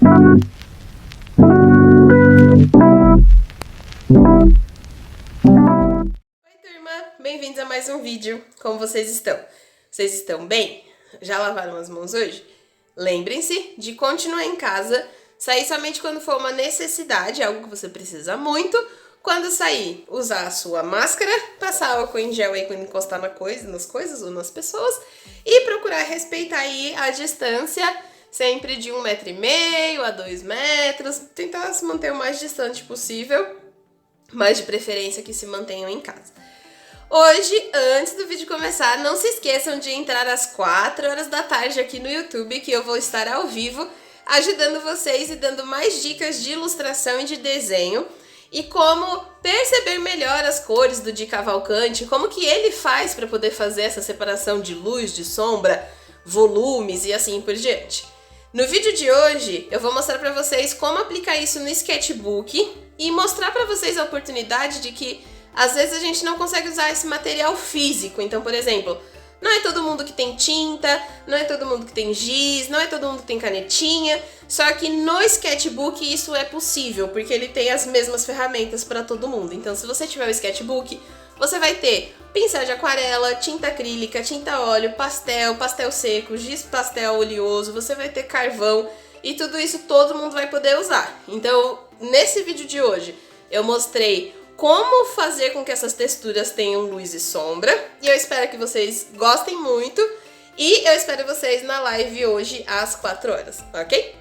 Oi, turma! Bem-vindos a mais um vídeo. Como vocês estão? Vocês estão bem? Já lavaram as mãos hoje? Lembrem-se de continuar em casa, sair somente quando for uma necessidade, algo que você precisa muito. Quando sair, usar a sua máscara, passar álcool em gel aí quando encostar nas coisas ou nas pessoas e procurar respeitar aí a distância, sempre de 1,5 m a 2 metros, tentar se manter o mais distante possível, mas de preferência que se mantenham em casa. Hoje, antes do vídeo começar, não se esqueçam de entrar às 4 horas da tarde aqui no YouTube, que eu vou estar ao vivo ajudando vocês e dando mais dicas de ilustração e de desenho e como perceber melhor as cores do Di Cavalcanti, como que ele faz para poder fazer essa separação de luz, de sombra, volumes e assim por diante. No vídeo de hoje, eu vou mostrar para vocês como aplicar isso no sketchbook e mostrar para vocês a oportunidade de que às vezes a gente não consegue usar esse material físico. Então, por exemplo, não é todo mundo que tem tinta, não é todo mundo que tem giz, não é todo mundo que tem canetinha, só que no sketchbook isso é possível, porque ele tem as mesmas ferramentas para todo mundo. Então, se você tiver o sketchbook, você vai ter pincel de aquarela, tinta acrílica, tinta óleo, pastel, pastel seco, giz pastel oleoso, você vai ter carvão e tudo isso todo mundo vai poder usar. Então, nesse vídeo de hoje, eu mostrei como fazer com que essas texturas tenham luz e sombra, e eu espero que vocês gostem muito, e eu espero vocês na live hoje às 4 horas, ok?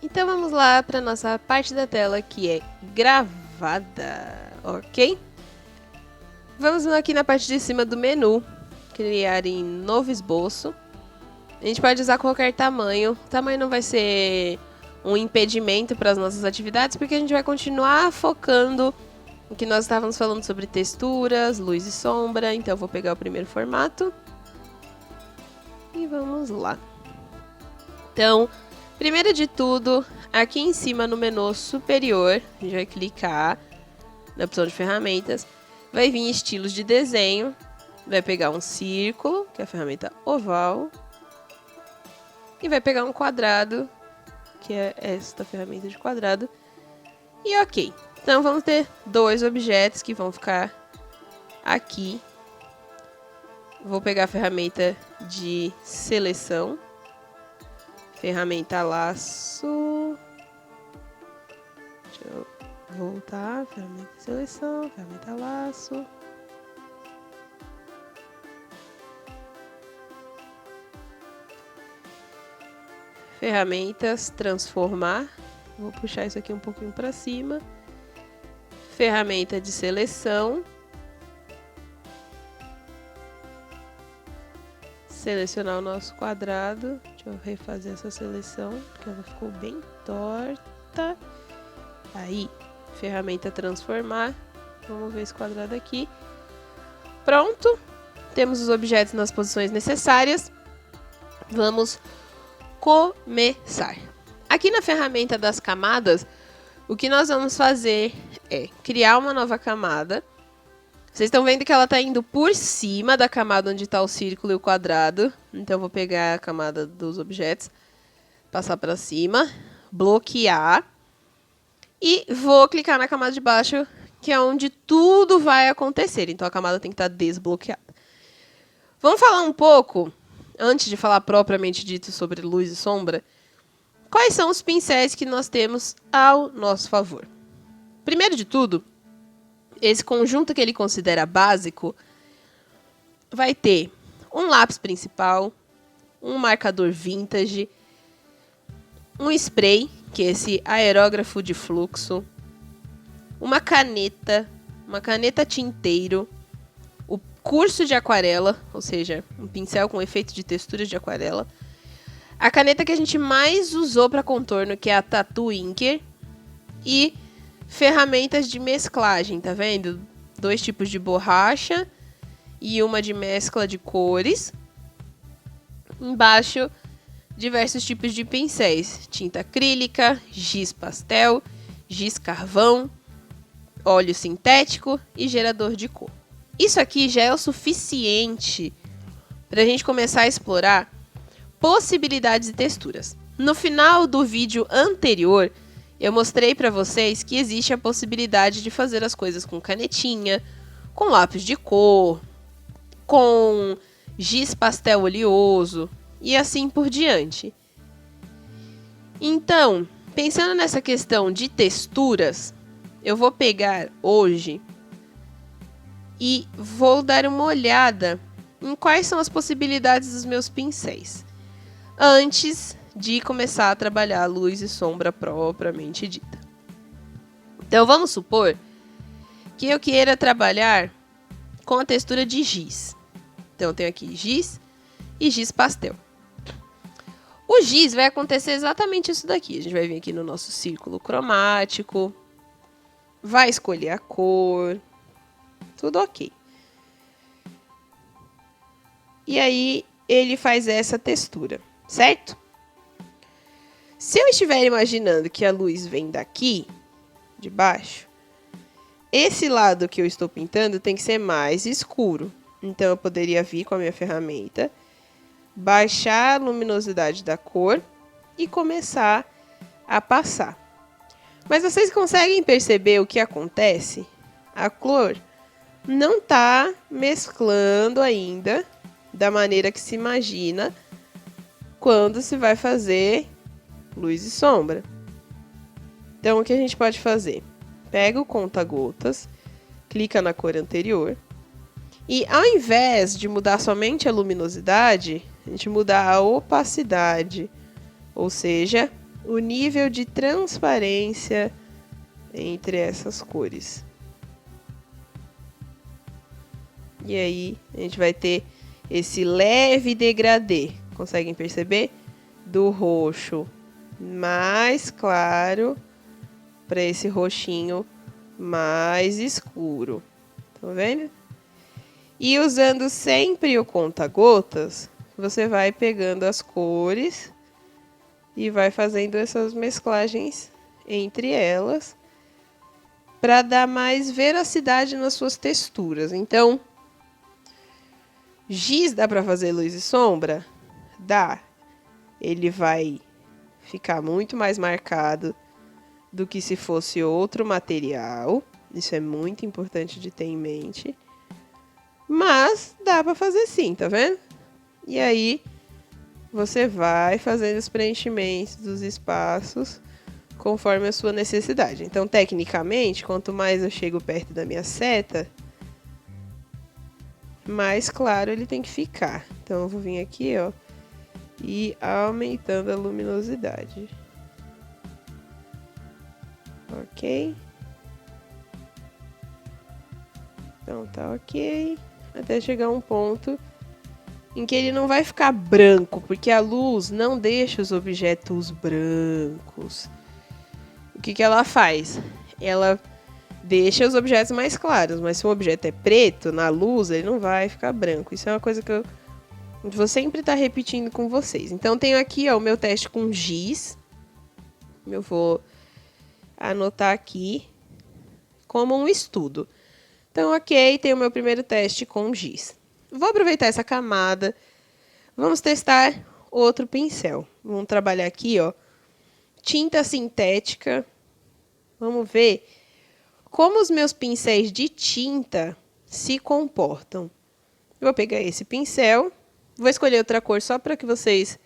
Então vamos lá para nossa parte da tela que é gravada, ok? Vamos aqui na parte de cima do menu, criar em novo esboço. A gente pode usar qualquer tamanho, o tamanho não vai ser um impedimento para as nossas atividades, porque a gente vai continuar focando no que nós estávamos falando sobre texturas, luz e sombra. Então eu vou pegar o primeiro formato e vamos lá. Então, primeiro de tudo, aqui em cima no menu superior, a gente vai clicar na opção de ferramentas, vai vir estilos de desenho, vai pegar um círculo, que é a ferramenta oval, e vai pegar um quadrado, que é esta ferramenta de quadrado, e ok. Então vamos ter dois objetos que vão ficar aqui. Vou pegar a ferramenta de seleção, ferramenta laço, deixa eu voltar, ferramenta de seleção, ferramenta laço. Ferramentas, transformar, vou puxar isso aqui um pouquinho para cima, ferramenta de seleção, selecionar o nosso quadrado, deixa eu refazer essa seleção, porque ela ficou bem torta, aí, ferramenta transformar, vamos ver esse quadrado aqui, pronto, temos os objetos nas posições necessárias, vamos começar. Aqui na ferramenta das camadas, o que nós vamos fazer é criar uma nova camada. Vocês estão vendo que ela está indo por cima da camada onde está o círculo e o quadrado. Então, eu vou pegar a camada dos objetos, passar para cima, bloquear. E vou clicar na camada de baixo, que é onde tudo vai acontecer. Então, a camada tem que estar desbloqueada. Vamos falar um pouco, antes de falar propriamente dito sobre luz e sombra, quais são os pincéis que nós temos ao nosso favor. Primeiro de tudo, esse conjunto que ele considera básico vai ter um lápis principal, um marcador vintage, um spray, que é esse aerógrafo de fluxo, uma caneta tinteiro, o curso de aquarela, ou seja, um pincel com efeito de texturas de aquarela, a caneta que a gente mais usou para contorno, que é a Tattoo Inker, e ferramentas de mesclagem, tá vendo? 2 tipos de borracha e uma de mescla de cores. Embaixo, diversos tipos de pincéis, tinta acrílica, giz pastel, giz carvão, óleo sintético e gerador de cor. Isso aqui já é o suficiente para a gente começar a explorar possibilidades e texturas. No final do vídeo anterior, eu mostrei para vocês que existe a possibilidade de fazer as coisas com canetinha, com lápis de cor, com giz pastel oleoso e assim por diante. Então, pensando nessa questão de texturas, eu vou pegar hoje e vou dar uma olhada em quais são as possibilidades dos meus pincéis, antes de começar a trabalhar a luz e sombra propriamente dita. Então, vamos supor que eu queira trabalhar com a textura de giz. Então, eu tenho aqui giz e giz pastel. O giz vai acontecer exatamente isso daqui. A gente vai vir aqui no nosso círculo cromático, vai escolher a cor, tudo ok. E aí, ele faz essa textura, certo? Se eu estiver imaginando que a luz vem daqui, de baixo, esse lado que eu estou pintando tem que ser mais escuro. Então, eu poderia vir com a minha ferramenta, baixar a luminosidade da cor e começar a passar. Mas vocês conseguem perceber o que acontece? A cor não está mesclando ainda da maneira que se imagina quando se vai fazer luz e sombra. Então, o que a gente pode fazer? Pega o conta-gotas, clica na cor anterior e, ao invés de mudar somente a luminosidade, a gente muda a opacidade, ou seja, o nível de transparência entre essas cores. E aí, a gente vai ter esse leve degradê, conseguem perceber? Do roxo mais claro para esse roxinho mais escuro. Estão vendo? E usando sempre o conta-gotas, você vai pegando as cores e vai fazendo essas mesclagens entre elas para dar mais veracidade nas suas texturas. Então, giz dá para fazer luz e sombra? Dá. Ele vai ficar muito mais marcado do que se fosse outro material. Isso é muito importante de ter em mente. Mas dá para fazer sim, tá vendo? E aí, você vai fazendo os preenchimentos dos espaços conforme a sua necessidade. Então, tecnicamente, quanto mais eu chego perto da minha seta, mais claro ele tem que ficar. Então, eu vou vir aqui, ó, e aumentando a luminosidade. Ok? Então, tá ok. Até chegar a um ponto em que ele não vai ficar branco, porque a luz não deixa os objetos brancos. O que ela faz? Ela deixa os objetos mais claros, mas se um objeto é preto, na luz, ele não vai ficar branco. Isso é uma coisa que eu vou sempre estar repetindo com vocês. Então, tenho aqui, ó, o meu teste com giz. Eu vou anotar aqui como um estudo. Então, ok, tenho o meu primeiro teste com giz. Vou aproveitar essa camada. Vamos testar outro pincel. Vamos trabalhar aqui, ó, tinta sintética. Vamos ver como os meus pincéis de tinta se comportam. Vou pegar esse pincel. Vou escolher outra cor só para que vocês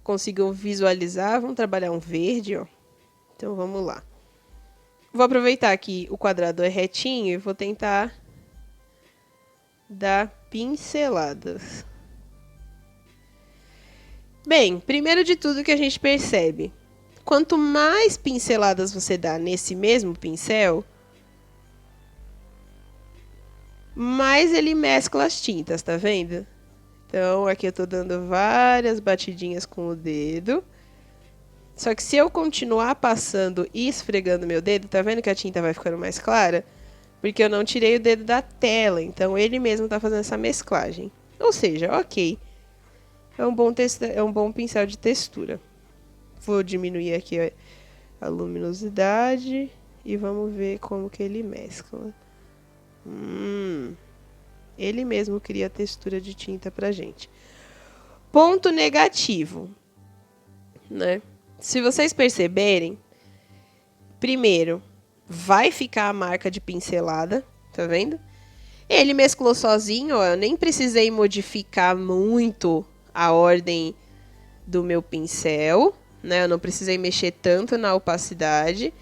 consigam visualizar. Vamos trabalhar um verde, ó. Então, vamos lá. Vou aproveitar que o quadrado é retinho e vou tentar dar pinceladas. Bem, primeiro de tudo que a gente percebe, quanto mais pinceladas você dá nesse mesmo pincel, mais ele mescla as tintas, tá vendo? Então, aqui eu tô dando várias batidinhas com o dedo. Só que se eu continuar passando e esfregando meu dedo, tá vendo que a tinta vai ficando mais clara? Porque eu não tirei o dedo da tela, então ele mesmo tá fazendo essa mesclagem. Ou seja, ok. É um bom pincel de textura. Vou diminuir aqui a luminosidade e vamos ver como que ele mescla. Ele mesmo cria a textura de tinta pra gente. Ponto negativo, né? Se vocês perceberem, primeiro, vai ficar a marca de pincelada, tá vendo? Ele mesclou sozinho, ó, eu nem precisei modificar muito a ordem do meu pincel, né? Eu não precisei mexer tanto na opacidade.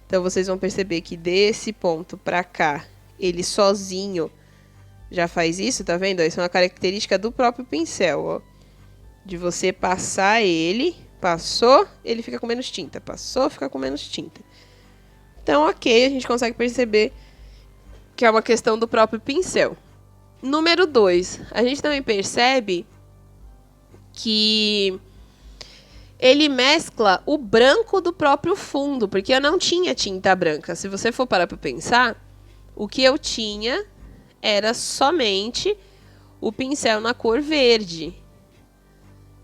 Então, vocês vão perceber que desse ponto pra cá, ele sozinho já faz isso, tá vendo? Isso é uma característica do próprio pincel, ó. De você passar ele, passou, ele fica com menos tinta. Passou, fica com menos tinta. Então, ok, a gente consegue perceber que é uma questão do próprio pincel. Número 2, a gente também percebe que ele mescla o branco do próprio fundo, porque eu não tinha tinta branca. Se você for parar para pensar, o que eu tinha era somente o pincel na cor verde.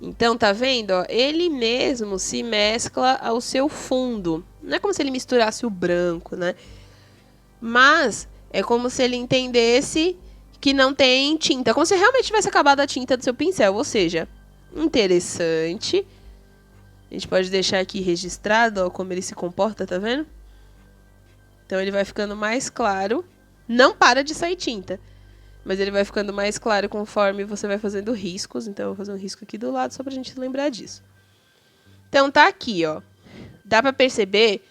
Então, tá vendo? Ó, ele mesmo se mescla ao seu fundo. Não é como se ele misturasse o branco, né? Mas é como se ele entendesse que não tem tinta. Como se realmente tivesse acabado a tinta do seu pincel. Ou seja, interessante. A gente pode deixar aqui registrado, ó, como ele se comporta, tá vendo? Então ele vai ficando mais claro. Não para de sair tinta. Mas ele vai ficando mais claro conforme você vai fazendo riscos. Então eu vou fazer um risco aqui do lado só pra gente lembrar disso. Então tá aqui, ó. Dá pra perceber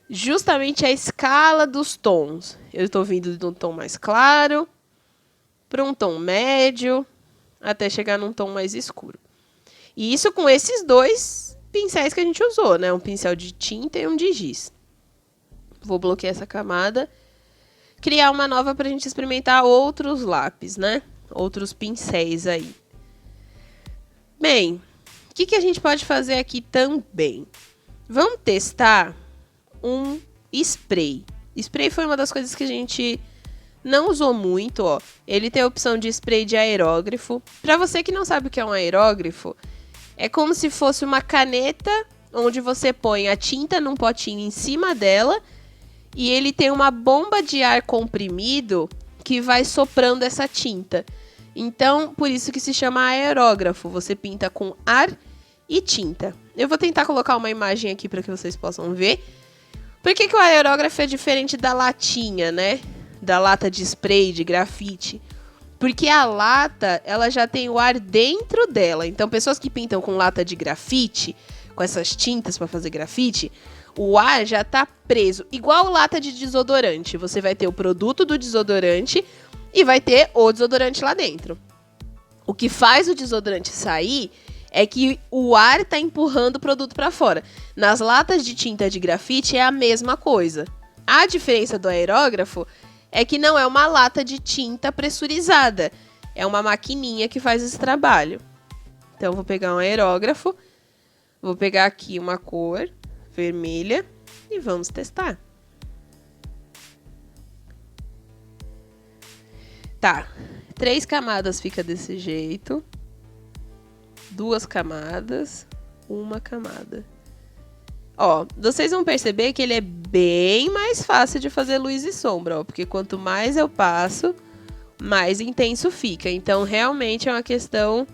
justamente a escala dos tons. Eu estou vindo de um tom mais claro para um tom médio, até chegar num tom mais escuro. E isso com esses dois pincéis que a gente usou, né? Um pincel de tinta e um de giz. Vou bloquear essa camada. Criar uma nova para a gente experimentar outros lápis, né? Outros pincéis aí. Bem, o que a gente pode fazer aqui também? Vamos testar um spray. Spray foi uma das coisas que a gente não usou muito, ó. Ele tem a opção de spray de aerógrafo. Para você que não sabe o que é um aerógrafo, é como se fosse uma caneta onde você põe a tinta num potinho em cima dela e ele tem uma bomba de ar comprimido que vai soprando essa tinta. Então, por isso que se chama aerógrafo. Você pinta com ar e tinta. Eu vou tentar colocar uma imagem aqui para que vocês possam ver. Por que o aerógrafo é diferente da latinha, né? Da lata de spray, de grafite? Porque a lata, ela já tem o ar dentro dela. Então, pessoas que pintam com lata de grafite, com essas tintas para fazer grafite, o ar já tá preso. Igual lata de desodorante. Você vai ter o produto do desodorante e vai ter o desodorante lá dentro. O que faz o desodorante sair é que o ar tá empurrando o produto para fora. Nas latas de tinta de grafite é a mesma coisa. A diferença do aerógrafo é que não é uma lata de tinta pressurizada. É uma maquininha que faz esse trabalho. Então, vou pegar um aerógrafo. Vou pegar aqui uma cor vermelha e vamos testar. Tá. 3 camadas fica desse jeito. 2 camadas. 1 camada. Ó, vocês vão perceber que ele é bem mais fácil de fazer luz e sombra, ó, porque quanto mais eu passo, mais intenso fica. Então, realmente é uma questão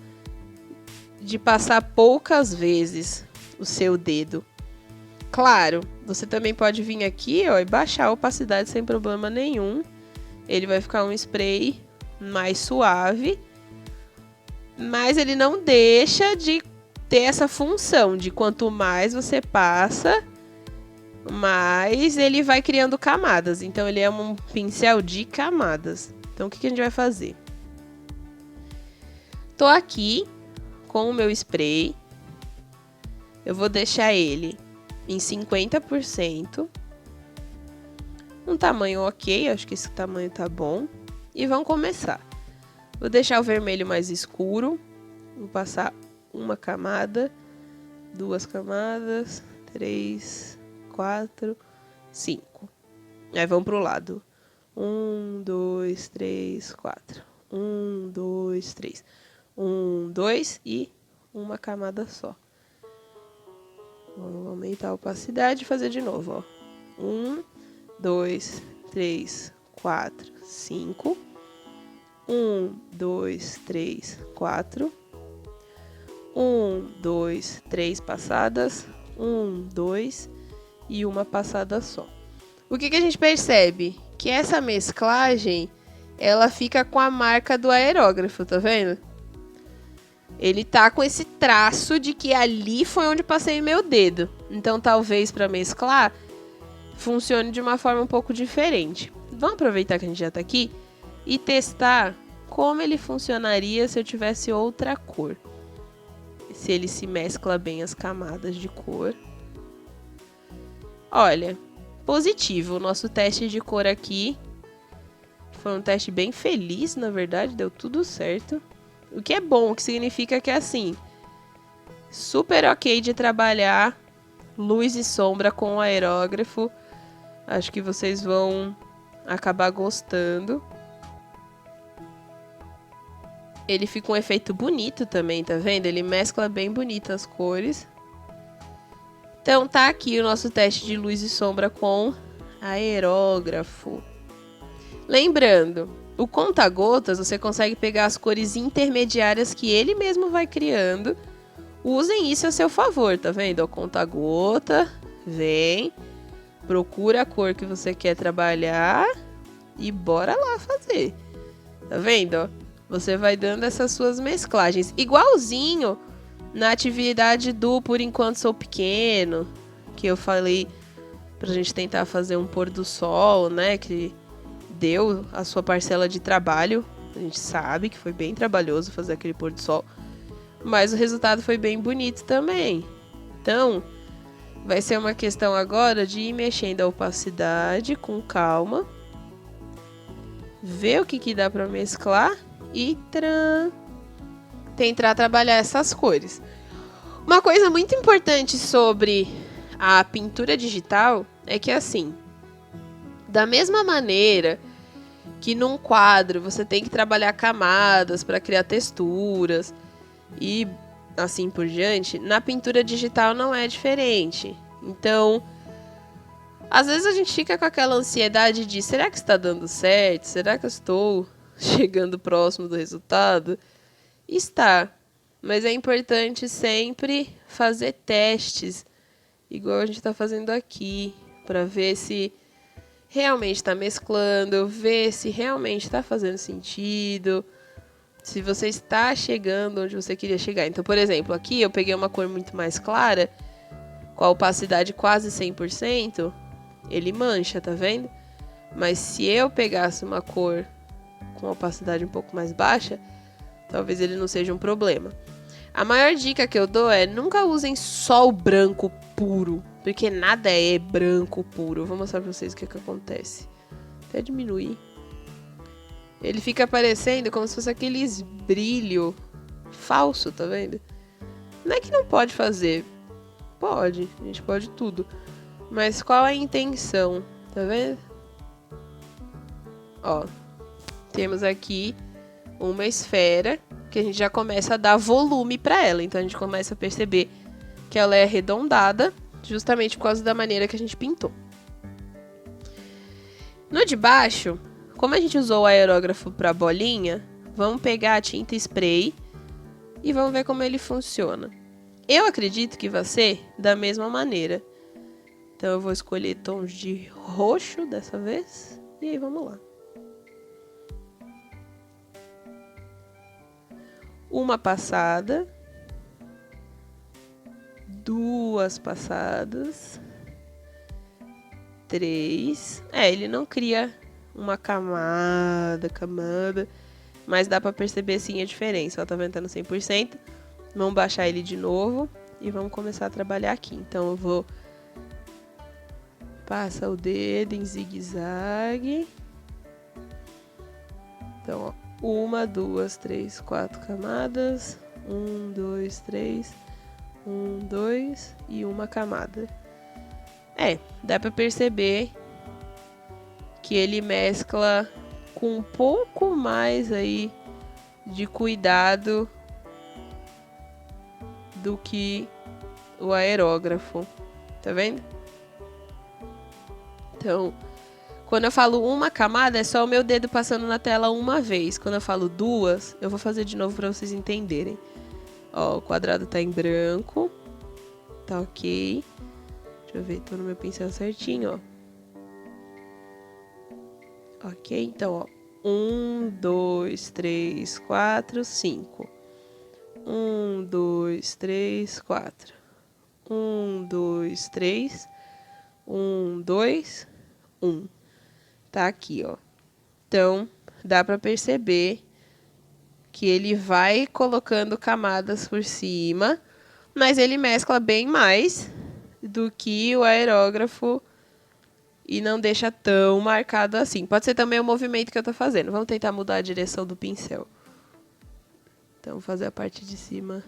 de passar poucas vezes o seu dedo. Claro, você também pode vir aqui, ó, e baixar a opacidade sem problema nenhum. Ele vai ficar um spray mais suave, mas ele não deixa de ter essa função de quanto mais você passa, mais ele vai criando camadas. Então, ele é um pincel de camadas. Então, o que a gente vai fazer? Tô aqui com o meu spray. Eu vou deixar ele em 50%. Um tamanho ok, acho que esse tamanho tá bom. E vamos começar. Vou deixar o vermelho mais escuro. Vou passar 1 camada, 2 camadas, 3, 4, 5. Aí vamos pro lado. 1, 2, 3, 4. 1, 2, 3. 1, 2 e 1 camada só. Vamos aumentar a opacidade e fazer de novo, ó. 1, 2, 3, 4, 5. 1, 2, 3, 4. 1, 2, 3 passadas. 1, 2 e uma passada só. O que a gente percebe? Que essa mesclagem, ela fica com a marca do aerógrafo, tá vendo? Ele tá com esse traço de que ali foi onde passei meu dedo. Então, talvez para mesclar, funcione de uma forma um pouco diferente. Vamos aproveitar que a gente já tá aqui e testar como ele funcionaria se eu tivesse outra cor. Se ele se mescla bem as camadas de cor. Olha, positivo o nosso teste de cor aqui. Foi um teste bem feliz, na verdade, deu tudo certo. O que é bom, o que significa que é assim, super ok de trabalhar luz e sombra com o aerógrafo. Acho que vocês vão acabar gostando. Ele fica um efeito bonito também, tá vendo? Ele mescla bem bonito as cores. Então tá aqui o nosso teste de luz e sombra com aerógrafo. Lembrando, o conta-gotas você consegue pegar as cores intermediárias que ele mesmo vai criando. Usem isso a seu favor, tá vendo? O conta-gota, vem, procura a cor que você quer trabalhar e bora lá fazer. Tá vendo? Você vai dando essas suas mesclagens. Igualzinho na atividade do Por Enquanto Sou Pequeno, que eu falei pra gente tentar fazer um pôr do sol, né? Que deu a sua parcela de trabalho. A gente sabe que foi bem trabalhoso fazer aquele pôr do sol. Mas o resultado foi bem bonito também. Então, vai ser uma questão agora de ir mexendo a opacidade com calma. Ver o que dá pra mesclar e tentar trabalhar essas cores. Uma coisa muito importante sobre a pintura digital é que, assim, da mesma maneira que num quadro você tem que trabalhar camadas para criar texturas e assim por diante, na pintura digital não é diferente. Então, às vezes a gente fica com aquela ansiedade de será que está dando certo? Será que eu estou chegando próximo do resultado? Está. Mas é importante sempre fazer testes, igual a gente está fazendo aqui, para ver se realmente está mesclando, ver se realmente está fazendo sentido, se você está chegando onde você queria chegar. Então, por exemplo, aqui eu peguei uma cor muito mais clara, com a opacidade quase 100%, ele mancha, tá vendo? Mas se eu pegasse uma cor com opacidade um pouco mais baixa, talvez ele não seja um problema. A maior dica que eu dou é nunca usem só o branco puro, porque nada é branco puro. Eu vou mostrar pra vocês o que acontece. Até diminuir. Ele fica aparecendo como se fosse aqueles brilho falso, tá vendo? Não é que não pode fazer. Pode, a gente pode tudo. Mas qual a intenção? Tá vendo? Ó, temos aqui uma esfera que a gente já começa a dar volume para ela. Então a gente começa a perceber que ela é arredondada, justamente por causa da maneira que a gente pintou. No de baixo, como a gente usou o aerógrafo para bolinha, vamos pegar a tinta spray e vamos ver como ele funciona. Eu acredito que vai ser da mesma maneira. Então eu vou escolher tons de roxo dessa vez e aí vamos lá. Uma passada, duas passadas, 3. Ele não cria uma camada, mas dá pra perceber sim a diferença. Ó, tá vendo? Tá no 100%. Vamos baixar ele de novo e vamos começar a trabalhar aqui. Então eu vou passar o dedo em zigue-zague. Então, ó. 1, 2, 3, 4 camadas. 1, 2, 3. 1, 2 e uma camada. Dá pra perceber que ele mescla com um pouco mais aí de cuidado do que o aerógrafo. Tá vendo? Então, quando eu falo uma camada, é só o meu dedo passando na tela uma vez. Quando eu falo duas, eu vou fazer de novo para vocês entenderem. Ó, o quadrado tá em branco. Tá ok. Deixa eu ver, tô no meu pincel certinho, ó. Ok, então, ó. 1, 2, 3, 4, 5. 1, 2, 3, 4. 1, 2, 3. 1, 2, 1. Tá aqui, ó. Então, dá pra perceber que ele vai colocando camadas por cima, mas ele mescla bem mais do que o aerógrafo e não deixa tão marcado assim. Pode ser também o movimento que eu tô fazendo. Vamos tentar mudar a direção do pincel. Então, vou fazer a parte de cima.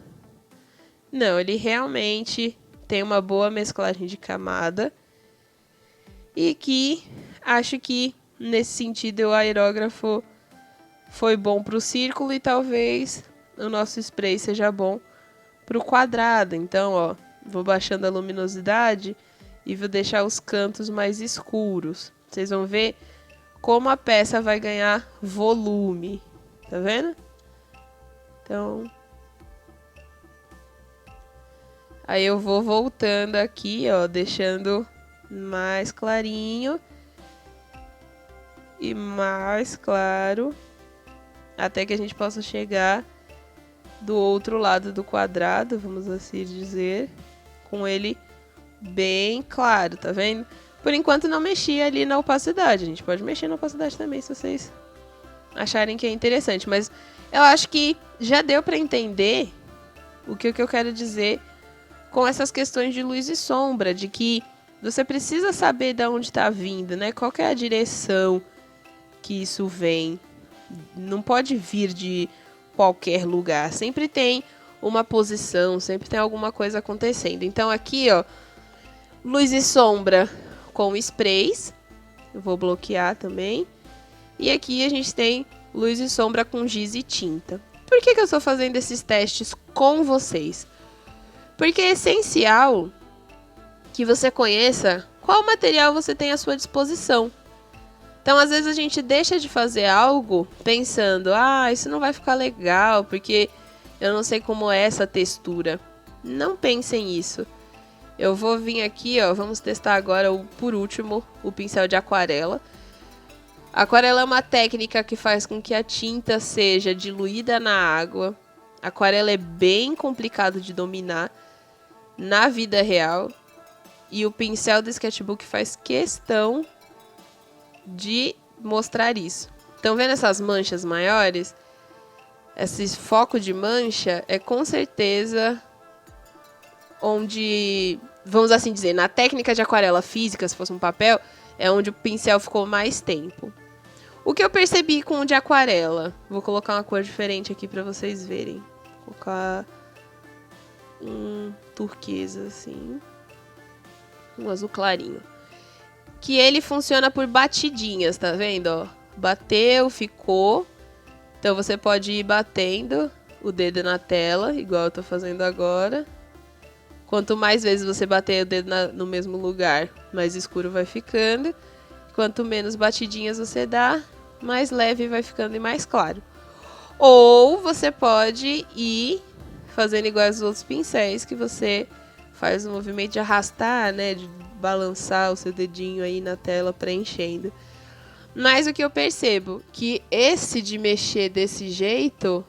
Não, ele realmente tem uma boa mesclagem de camada. E que acho que, nesse sentido, o aerógrafo foi bom para o círculo e talvez o nosso spray seja bom para o quadrado. Então, ó, vou baixando a luminosidade e vou deixar os cantos mais escuros. Vocês vão ver como a peça vai ganhar volume. Tá vendo? Então, aí eu vou voltando aqui, ó, deixando mais clarinho e mais claro, até que a gente possa chegar do outro lado do quadrado, vamos assim dizer, com ele bem claro, tá vendo? Por enquanto não mexi ali na opacidade, a gente pode mexer na opacidade também se vocês acharem que é interessante, mas eu acho que já deu para entender o que eu quero dizer com essas questões de luz e sombra, de que você precisa saber de onde está vindo, né? Qual que é a direção que isso vem. Não pode vir de qualquer lugar. Sempre tem uma posição, sempre tem alguma coisa acontecendo. Então aqui, ó, luz e sombra com sprays. Eu vou bloquear também. E aqui a gente tem luz e sombra com giz e tinta. Por que eu estou fazendo esses testes com vocês? Porque é essencial que você conheça qual material você tem à sua disposição. Então, às vezes a gente deixa de fazer algo pensando, isso não vai ficar legal, porque eu não sei como é essa textura. Não pensem isso. Eu vou vir aqui, ó, vamos testar agora, por último, o pincel de aquarela. A aquarela é uma técnica que faz com que a tinta seja diluída na água. A aquarela é bem complicado de dominar na vida real. E o pincel do sketchbook faz questão de mostrar isso. Estão vendo essas manchas maiores? Esse foco de mancha é com certeza onde, vamos assim dizer, na técnica de aquarela física, se fosse um papel, é onde o pincel ficou mais tempo. O que eu percebi com o de aquarela? Vou colocar uma cor diferente aqui para vocês verem. Vou colocar um turquesa assim. Um azul clarinho. Que ele funciona por batidinhas, tá vendo? Ó, bateu, ficou. Então você pode ir batendo o dedo na tela, igual eu tô fazendo agora. Quanto mais vezes você bater o dedo no mesmo lugar, mais escuro vai ficando. Quanto menos batidinhas você dá, mais leve vai ficando e mais claro. Ou você pode ir fazendo igual os outros pincéis, que você faz o movimento de arrastar, né, de balançar o seu dedinho aí na tela preenchendo. Mas o que eu percebo, que esse de mexer desse jeito,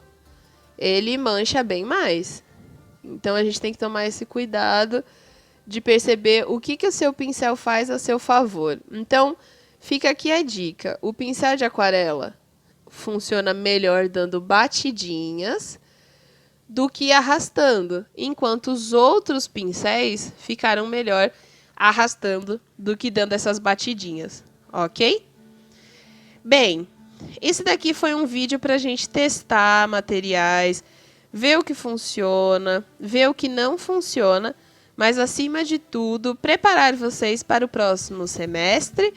ele mancha bem mais. Então a gente tem que tomar esse cuidado de perceber o que o seu pincel faz a seu favor. Então, fica aqui a dica. O pincel de aquarela funciona melhor dando batidinhas do que arrastando, enquanto os outros pincéis ficaram melhor arrastando do que dando essas batidinhas, ok? Bem, esse daqui foi um vídeo para a gente testar materiais, ver o que funciona, ver o que não funciona, mas acima de tudo, preparar vocês para o próximo semestre,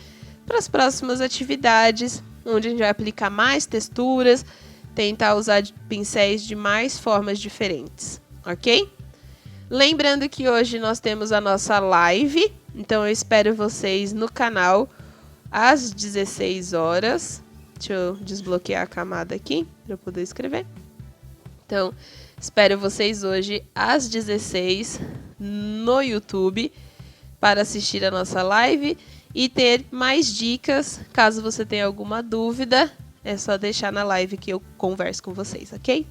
para as próximas atividades, onde a gente vai aplicar mais texturas, tentar usar pincéis de mais formas diferentes, ok? Lembrando que hoje nós temos a nossa live, então eu espero vocês no canal às 16 horas. Deixa eu desbloquear a camada aqui para eu poder escrever. Então, Espero vocês hoje às 16 no YouTube para assistir a nossa live e ter mais dicas. Caso você tenha alguma dúvida, é só deixar na live que eu converso com vocês, ok?